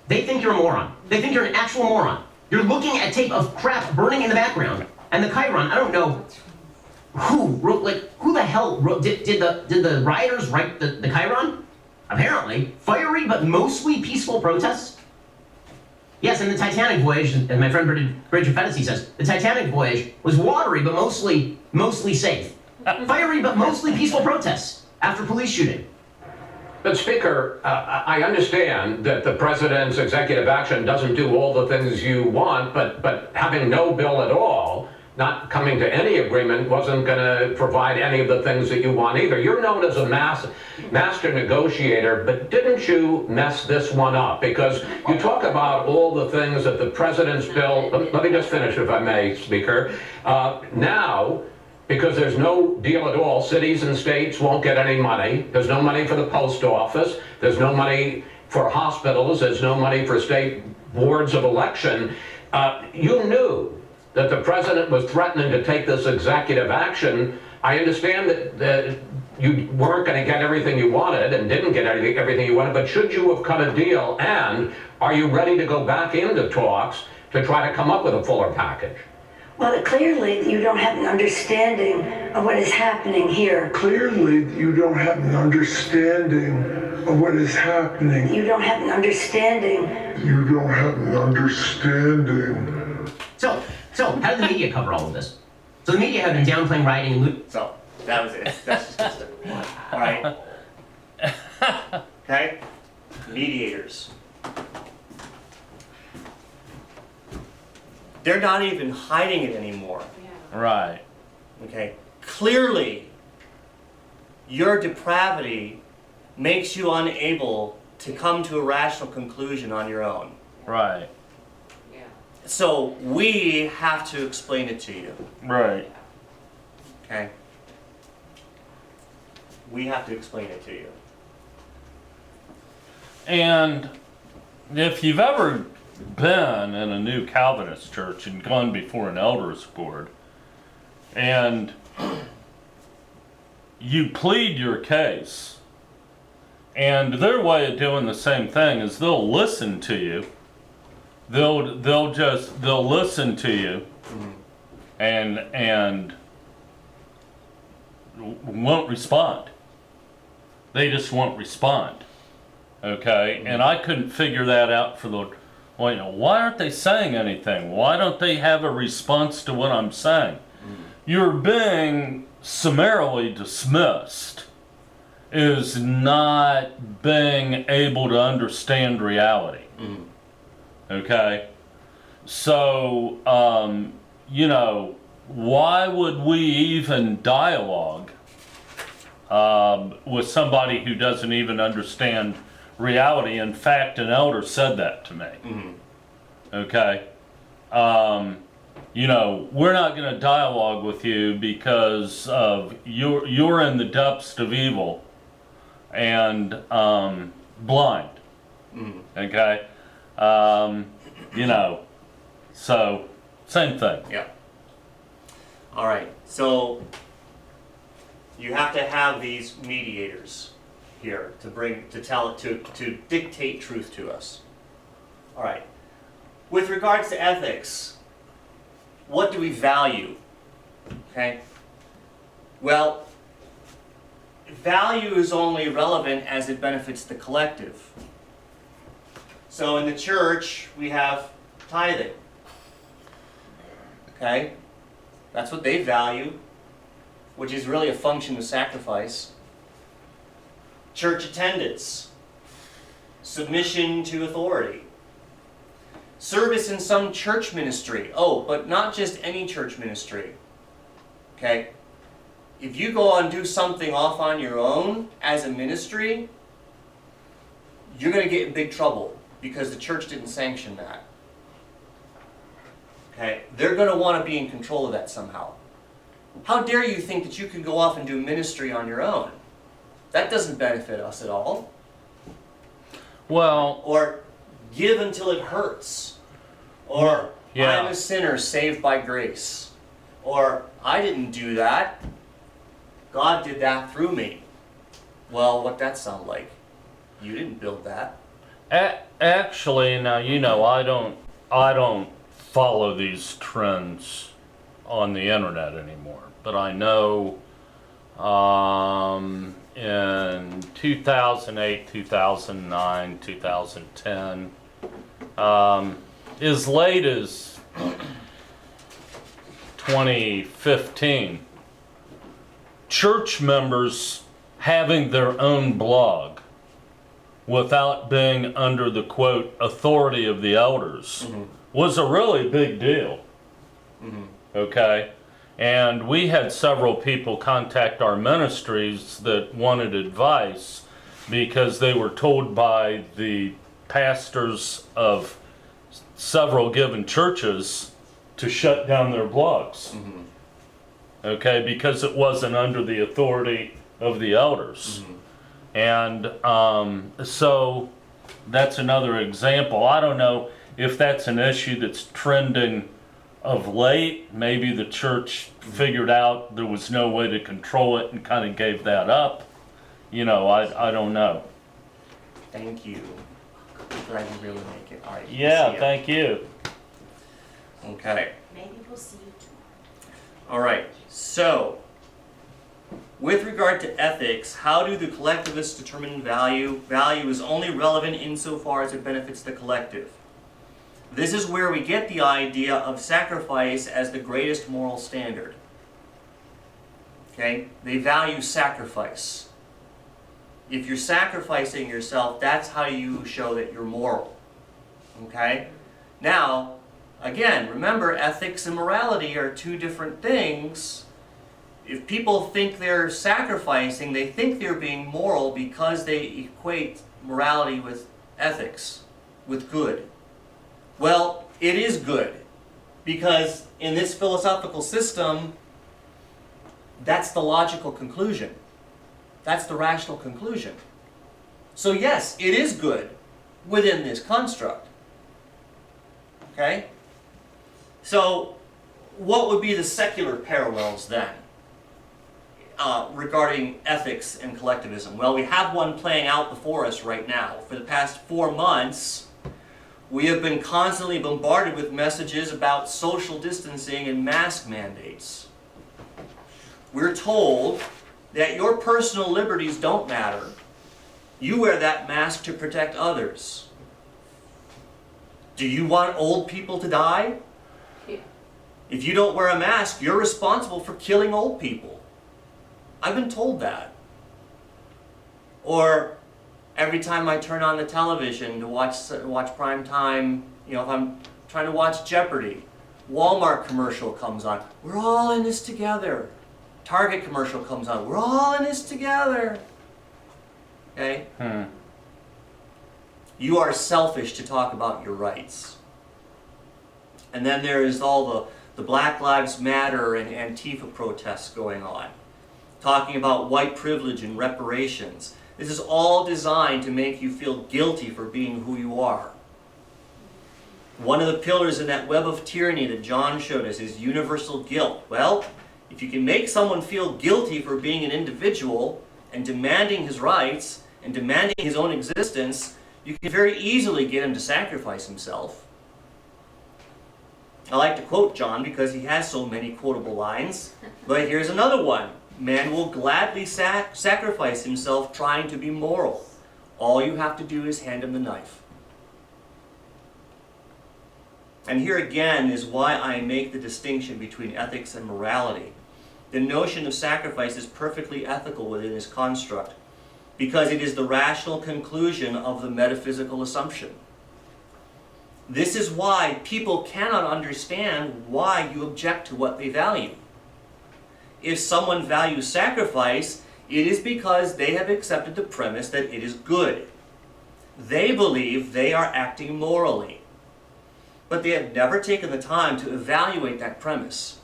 They think you're a moron. They think you're an actual moron. You're looking at tape of crap burning in the background. And the chyron, I don't know who wrote, who the hell wrote, did the rioters write the chyron? Apparently. Fiery, but mostly peaceful protests? Yes, and the Titanic voyage, as my friend Bridget Fedesi says, the Titanic voyage was watery, but mostly safe. Fiery, but mostly peaceful protests after police shooting. But Speaker, I understand that the president's executive action doesn't do all the things you want, but having no bill at all, not coming to any agreement, wasn't going to provide any of the things that you want either. You're known as a master negotiator, but didn't you mess this one up? Because you talk about all the things that the president's bill, let me just finish if I may, Speaker. Now, because there's no deal at all, cities and states won't get any money. There's no money for the post office. There's no money for hospitals. There's no money for state boards of election. You knew that the president was threatening to take this executive action. I understand that you weren't going to get everything you wanted and didn't get everything you wanted, but should you have cut a deal? And are you ready to go back into talks to try to come up with a fuller package? Well, clearly you don't have an understanding of what is happening here. Clearly, you don't have an understanding of what is happening. You don't have an understanding. You don't have an understanding. So how did the media cover all of this? So the media have been downplaying rioting and looting. So, that was it. That's just it. All right. Okay? Mediators. They're not even hiding it anymore. Right. Okay? Clearly, your depravity makes you unable to come to a rational conclusion on your own. Right. So, we have to explain it to you. Right. Okay? We have to explain it to you. And if you've ever been in a new Calvinist church and gone before an elders board and you plead your case, and their way of doing the same thing is they'll listen to you. They'll listen to you and won't respond. They just won't respond. Okay? And I couldn't figure that out for the, well, you know, why aren't they saying anything? Why don't they have a response to what I'm saying? You're being summarily dismissed is not being able to understand reality. Okay? So, you know, why would we even dialogue with somebody who doesn't even understand reality? In fact, an elder said that to me. Okay? You know, we're not going to dialogue with you because of you're in the depths of evil and blind. Okay? You know, so same thing. Yeah. All right. So you have to have these mediators here to dictate truth to us. All right. With regards to ethics, what do we value? Okay. Well, value is only relevant as it benefits the collective. So in the church, we have tithing. Okay? That's what they value, which is really a function of sacrifice. Church attendance. Submission to authority. Service in some church ministry. Oh, but not just any church ministry. Okay? If you go and do something off on your own as a ministry, you're going to get in big trouble because the church didn't sanction that. Okay? They're going to want to be in control of that somehow. How dare you think that you can go off and do ministry on your own? That doesn't benefit us at all. Well, Or give until it hurts. Or yeah. I'm a sinner saved by grace. Or I didn't do that. God did that through me. Well, what'd that sound like? You didn't build that. Actually, now, you know, I don't follow these trends on the internet anymore, but I know in 2008, 2009, 2010, as late as 2015, church members having their own blog without being under the quote authority of the elders was a really big deal. Okay? And we had several people contact our ministries that wanted advice because they were told by the pastors of several given churches to shut down their blogs. Okay? Because it wasn't under the authority of the elders. And so that's another example. I don't know. if that's an issue that's trending of late, maybe the church figured out there was no way to control it and kind of gave that up. You know, I don't know. Thank you. Glad you really make it. All right. Yeah, thank you. Okay. Maybe we'll see you tomorrow. All right. So, with regard to ethics, how do the collectivists determine value? Value is only relevant insofar as it benefits the collective. This is where we get the idea of sacrifice as the greatest moral standard. Okay? They value sacrifice. If you're sacrificing yourself, that's how you show that you're moral. Okay? Now, again, remember, ethics and morality are two different things. If people think they're sacrificing, they think they're being moral because they equate morality with ethics, with good. Well, it is good, because in this philosophical system, that's the logical conclusion. That's the rational conclusion. So yes, it is good within this construct. Okay? So, what would be the secular parallels then regarding ethics and collectivism? Well, we have one playing out before us right now. For the past 4 months, we have been constantly bombarded with messages about social distancing and mask mandates. We're told that your personal liberties don't matter. You wear that mask to protect others. Do you want old people to die? Yeah. If you don't wear a mask, you're responsible for killing old people. I've been told that. Or every time I turn on the television to watch prime time, you know, if I'm trying to watch Jeopardy, Walmart commercial comes on. We're all in this together. Target commercial comes on. We're all in this together. Okay? You are selfish to talk about your rights. And then there is all the Black Lives Matter and Antifa protests going on, talking about white privilege and reparations. This is all designed to make you feel guilty for being who you are. One of the pillars in that web of tyranny that John showed us is universal guilt. Well, if you can make someone feel guilty for being an individual and demanding his rights and demanding his own existence, you can very easily get him to sacrifice himself. I like to quote John because he has so many quotable lines, but here's another one. Man will gladly sacrifice himself trying to be moral. All you have to do is hand him the knife. And here again is why I make the distinction between ethics and morality. The notion of sacrifice is perfectly ethical within this construct, because it is the rational conclusion of the metaphysical assumption. This is why people cannot understand why you object to what they value. If someone values sacrifice, it is because they have accepted the premise that it is good. They believe they are acting morally, but they have never taken the time to evaluate that premise.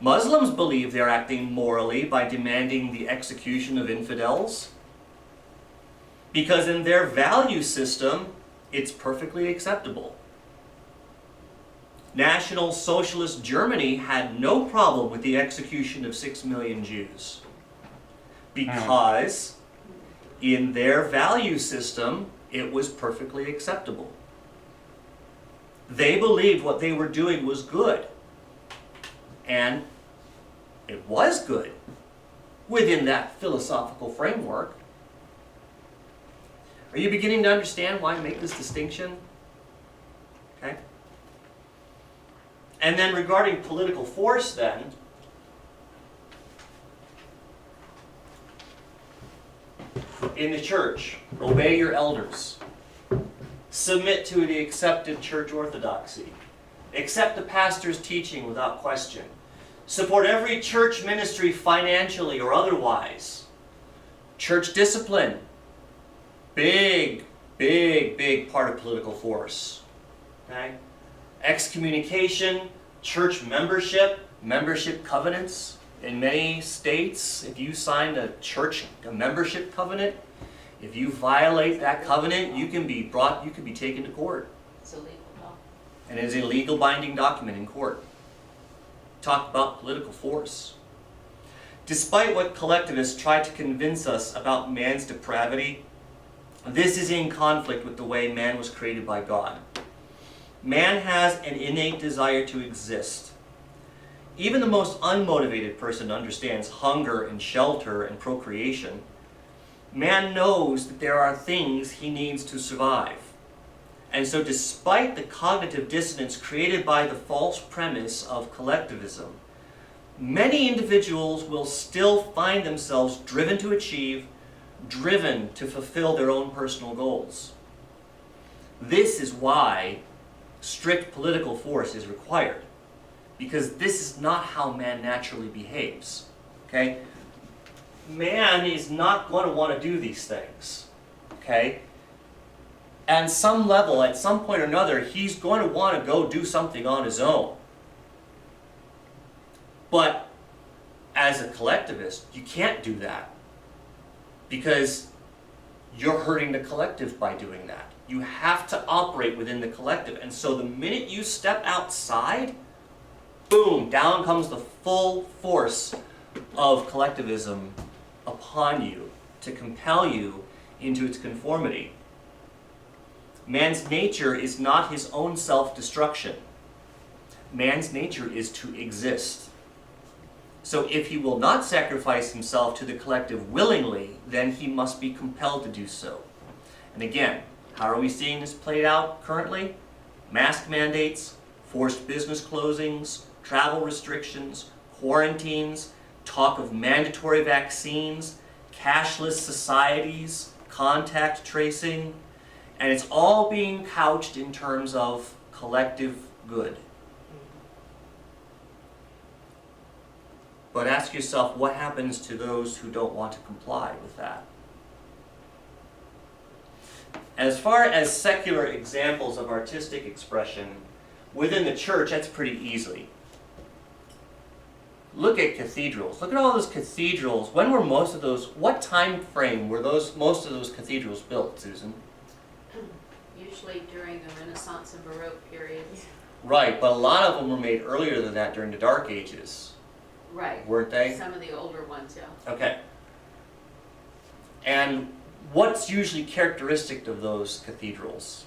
Muslims believe they're acting morally by demanding the execution of infidels, because in their value system, it's perfectly acceptable. National Socialist Germany had no problem with the execution of 6 million Jews, because in their value system, it was perfectly acceptable. They believed what they were doing was good. And it was good within that philosophical framework. Are you beginning to understand why I make this distinction? Okay. And then regarding political force then, in the church, obey your elders. Submit to the accepted church orthodoxy. Accept the pastor's teaching without question. Support every church ministry financially or otherwise. Church discipline. Big part of political force. Okay? Excommunication, church membership covenants. In many states, if you sign a membership covenant, if you violate that covenant, you can be taken to court. It's a legal law. and is a legal binding document in court. Talk about political force. Despite what collectivists try to convince us about man's depravity, this is in conflict with the way man was created by God. Man has an innate desire to exist. Even the most unmotivated person understands hunger and shelter and procreation. Man knows that there are things he needs to survive. And so despite the cognitive dissonance created by the false premise of collectivism, many individuals will still find themselves driven to achieve, driven to fulfill their own personal goals. This is why strict political force is required, because this is not how man naturally behaves. Okay? Man is not going to want to do these things. Okay? At some level, at some point or another, he's going to want to go do something on his own. But as a collectivist, you can't do that, because you're hurting the collective by doing that. You have to operate within the collective. And so the minute you step outside, boom, down comes the full force of collectivism upon you to compel you into its conformity. Man's nature is not his own self-destruction. Man's nature is to exist. So if he will not sacrifice himself to the collective willingly, then he must be compelled to do so. And again, how are we seeing this played out currently? Mask mandates, forced business closings, travel restrictions, quarantines, talk of mandatory vaccines, cashless societies, contact tracing, and it's all being couched in terms of collective good. But ask yourself, what happens to those who don't want to comply with that? As far as secular examples of artistic expression within the church, that's pretty easy. Look at cathedrals. Look at all those cathedrals. When were most of those, what time frame were most of those cathedrals built, Susan? Usually during the Renaissance and Baroque periods. Right, but a lot of them were made earlier than that during the Dark Ages, Right. weren't they? Some of the older ones, yeah. Okay. And what's usually characteristic of those cathedrals?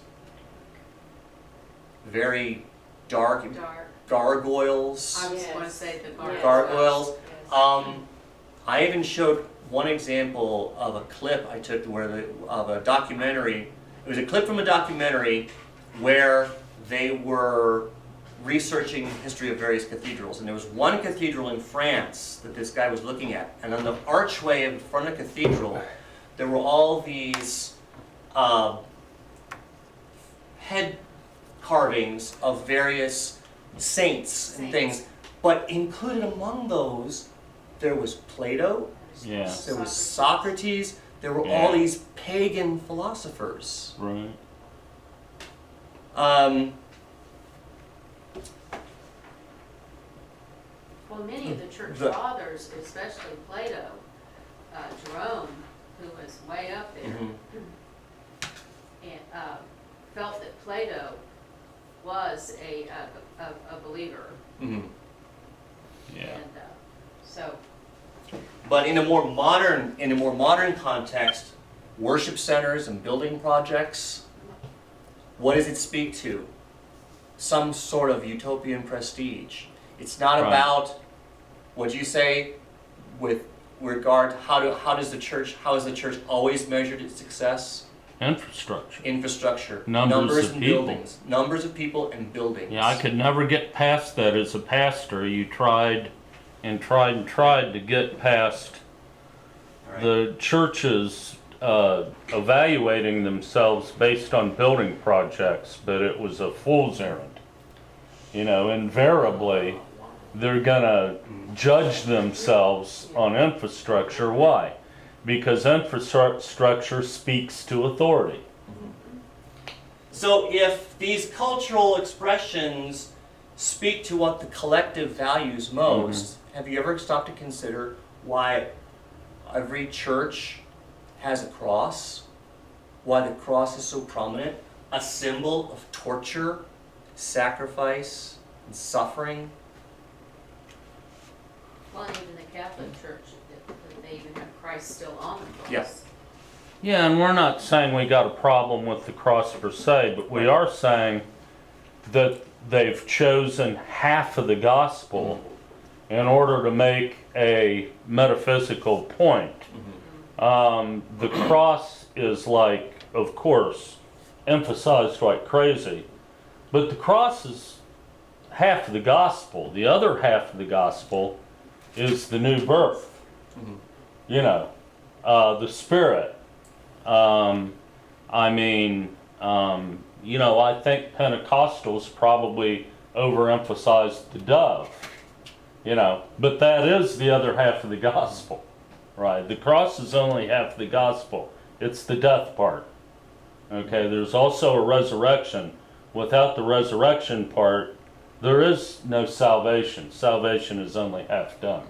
Very dark, Dark. gargoyles. I was going to say the gargoyles. Gargoyles. Yes. I even showed one example of a clip I took of a documentary. It was a clip from a documentary where they were researching the history of various cathedrals. And there was one cathedral in France that this guy was looking at. And on the archway in front of the cathedral, there were all these head carvings of various saints and things. But included among those, there was Plato, Yeah. there was Socrates, there were all these pagan philosophers. Right. Well, many of the church The- fathers, especially Plato, Jerome, who was way up there, Mhm. and felt that Plato was a believer, Mhm. Yeah. and so But in a more modern context, worship centers and building projects, what does it speak to? Some sort of utopian prestige. It's not Right. about, what'd you say, with regard to how has the church always measured its success? Infrastructure. Infrastructure, Numbers of and people. buildings, numbers of people and buildings. Yeah, I could never get past that as a pastor. You tried and tried and tried to get past Right. the churches evaluating themselves based on building projects, but it was a fool's errand. You know, invariably, they're gonna judge themselves on infrastructure. Why? Because infrastructure speaks to authority. So if these cultural expressions speak to what the collective values most, have you ever stopped to consider why every church has a cross? Why the cross is so prominent? a symbol of torture, sacrifice, and suffering. Well, and even the Catholic Church, that they even have Christ still on the cross. Yes. Yeah, and we're not saying we got a problem with the cross per se, but we are saying that they've chosen half of the gospel in order to make a metaphysical point. The cross is like, of course, emphasized like crazy, but the cross is half of the gospel. The other half of the gospel is the new birth. You know, the Spirit. I mean, you know, I think Pentecostals probably overemphasized the dove, you know, but that is the other half of the gospel, right? The cross is only half the gospel. It's the death part. Okay, there's also a resurrection. Without the resurrection part, there is no salvation. Salvation is only half done.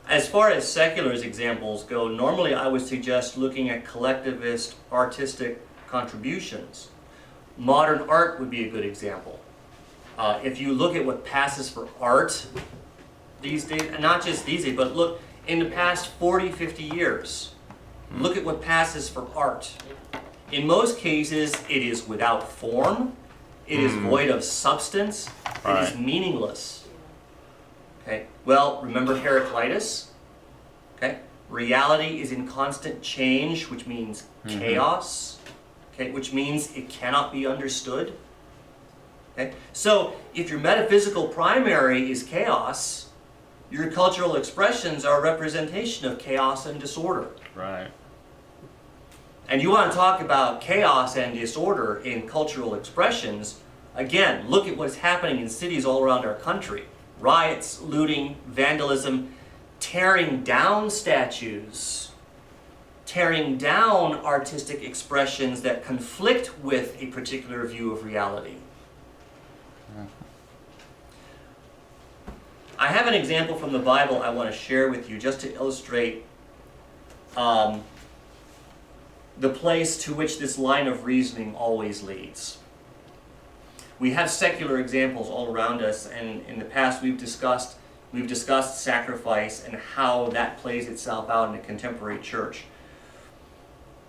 As far as secular examples go, normally I would suggest looking at collectivist artistic contributions. Modern art would be a good example. If you look at what passes for art these days, and not just these days, but look, in the past 40, 50 years, look at what passes for art. In most cases, it is without form, it is void of substance, it is meaningless. Okay, well, remember Heraclitus? Okay, reality is in constant change, which means chaos, okay, which means it cannot be understood. Okay, so if your metaphysical primary is chaos, your cultural expressions are a representation of chaos and disorder. Right. And you want to talk about chaos and disorder in cultural expressions, again, look at what's happening in cities all around our country. Riots, looting, vandalism, tearing down statues, tearing down artistic expressions that conflict with a particular view of reality. I have an example from the Bible I want to share with you just to illustrate the place to which this line of reasoning always leads. We have secular examples all around us, and in the past we've discussed sacrifice and how that plays itself out in the contemporary church.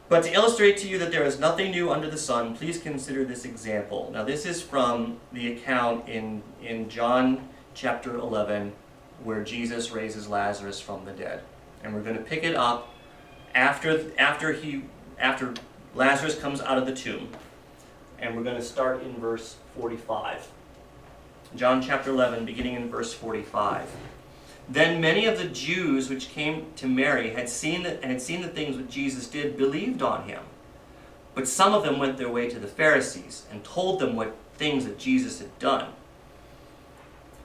But to illustrate to you that there is nothing new under the sun, please consider this example. Now this is from the account in John chapter 11 where Jesus raises Lazarus from the dead. And we're going to pick it up after Lazarus comes out of the tomb. And we're going to start in verse 45. John chapter 11, beginning in verse 45. Then many of the Jews which came to Mary had seen the things which Jesus did, believed on him. But some of them went their way to the Pharisees and told them what things that Jesus had done.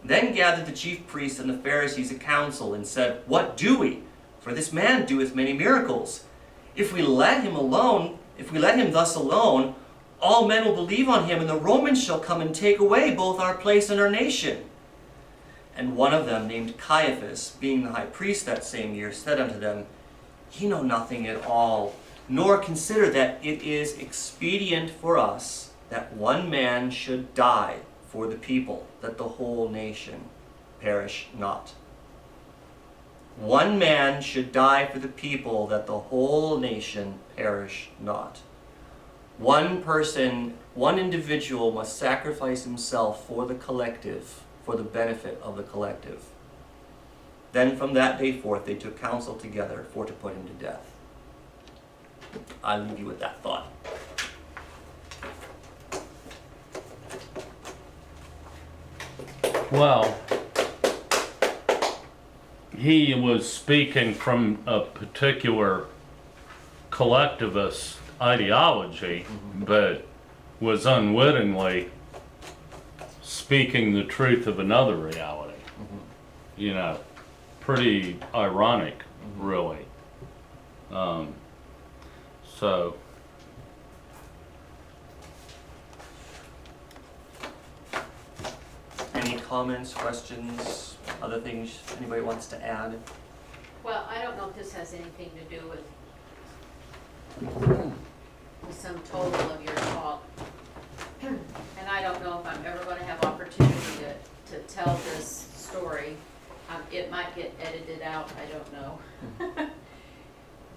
Then gathered the chief priests and the Pharisees a council and said, "What do we? For this man doeth many miracles. If we let him thus alone, all men will believe on him, and the Romans shall come and take away both our place and our nation." And one of them, named Caiaphas, being the high priest that same year, said unto them, "Ye know nothing at all, nor consider that it is expedient for us that one man should die for the people, that the whole nation perish not." One man should die for the people, that the whole nation perish not. One person, one individual must sacrifice himself for the collective, for the benefit of the collective. Then from that day forth they took counsel together for to put him to death. I leave you with that thought. Well, he was speaking from a particular collectivist ideology, but was unwittingly speaking the truth of another reality. You know, pretty ironic, really. So, Any comments, questions, other things anybody wants to add? Well, I don't know if this has anything to do with sum total of your talk. And I don't know if I'm ever going to have opportunity to tell this story. It might get edited out, I don't know.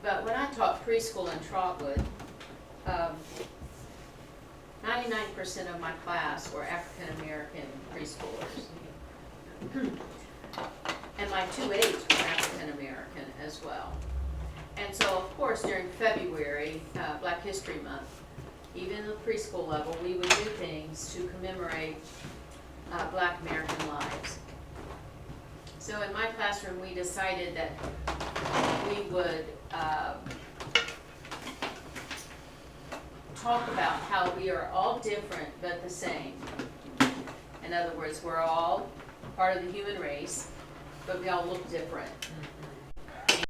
But when I taught preschool in Trotwood, 99% of my class were African American preschoolers. And my 2As were African American as well. And so, of course, during February, Black History Month, even at the preschool level, we would do things to commemorate Black American lives. So in my classroom, we decided that we would talk about how we are all different but the same. In other words, we're all part of the human race, but we all look different.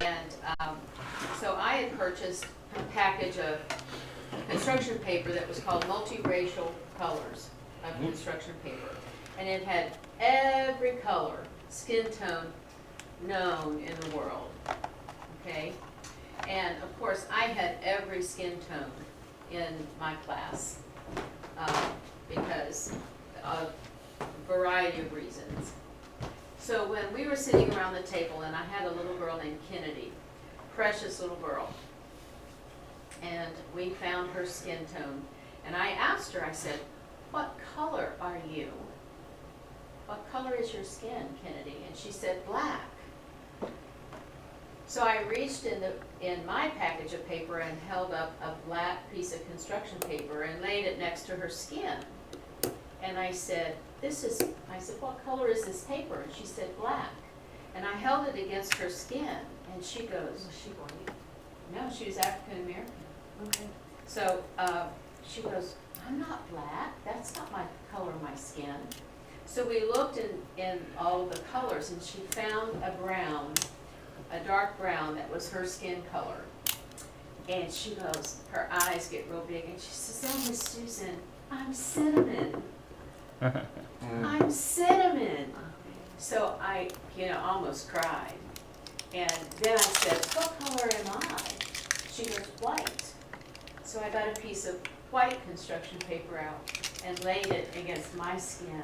And so I had purchased a package of construction paper that was called Multiracial Colors of Construction Paper. And it had every color, skin tone known in the world, okay? And of course, I had every skin tone in my class because of a variety of reasons. So when we were sitting around the table, and I had a little girl named Kennedy, precious little girl, and we found her skin tone, and I asked her, I said, "What color are you? What color is your skin, Kennedy?" And she said, "Black." So I reached in my package of paper and held up a black piece of construction paper and laid it next to her skin. And I said, "What color is this paper?" And she said, "Black." And I held it against her skin, and she goes, Was she white? no, she was African American. Okay. So she goes, "I'm not black, that's not my color of my skin." So we looked in all of the colors, and she found a brown, a dark brown that was her skin color. And she goes, her eyes get real big, and she says, "Oh, Miss Susan, I'm cinnamon. I'm cinnamon." So I, almost cried. And then I said, "What color am I?" She goes, "White." So I got a piece of white construction paper out and laid it against my skin.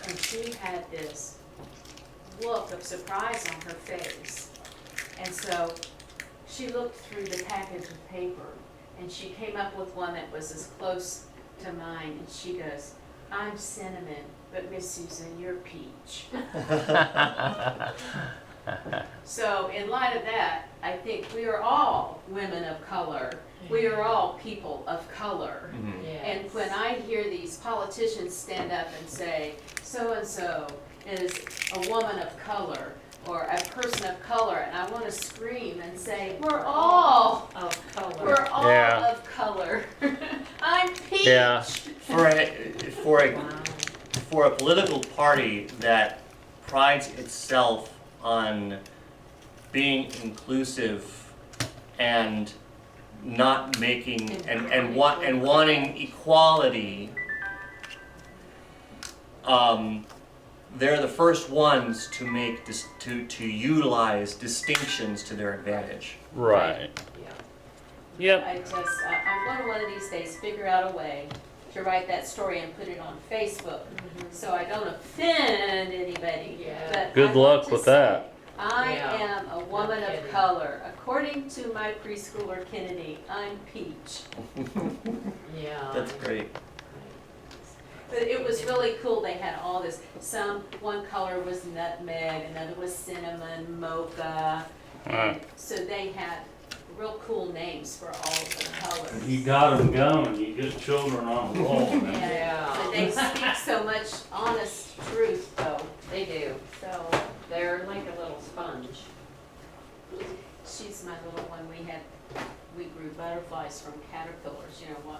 And she had this look of surprise on her face. And so she looked through the package of paper, and she came up with one that was as close to mine, and she goes, "I'm cinnamon, but Miss Susan, you're peach." So in light of that, I think we are all women of color. We are all people of color. Yes. And when I hear these politicians stand up and say, so-and-so is a woman of color or a person of color, and I want to scream and say, we're all Of color. we're all Yeah. of color. I'm peach. Yeah. For a political party that prides itself on being inclusive and not making and wanting equality, they're the first ones to make to utilize distinctions to their advantage. Right. Yeah. Yep. I'm going to one of these days figure out a way to write that story and put it on Facebook, so I don't offend anybody. Yeah. But Good I luck want to with say, that. I Yeah. am a woman No of kidding. color. According to my preschooler Kennedy, I'm peach. Yeah. That's great. But it was really cool. They had all this. One color was nutmeg, another was cinnamon, mocha. And so they had real cool names for all of the colors. You got them going. You get children on the roll. And Yeah. but they speak so much honest truth, though. They do. So They're like a little sponge. she's my little one. We grew butterflies from caterpillars. Watch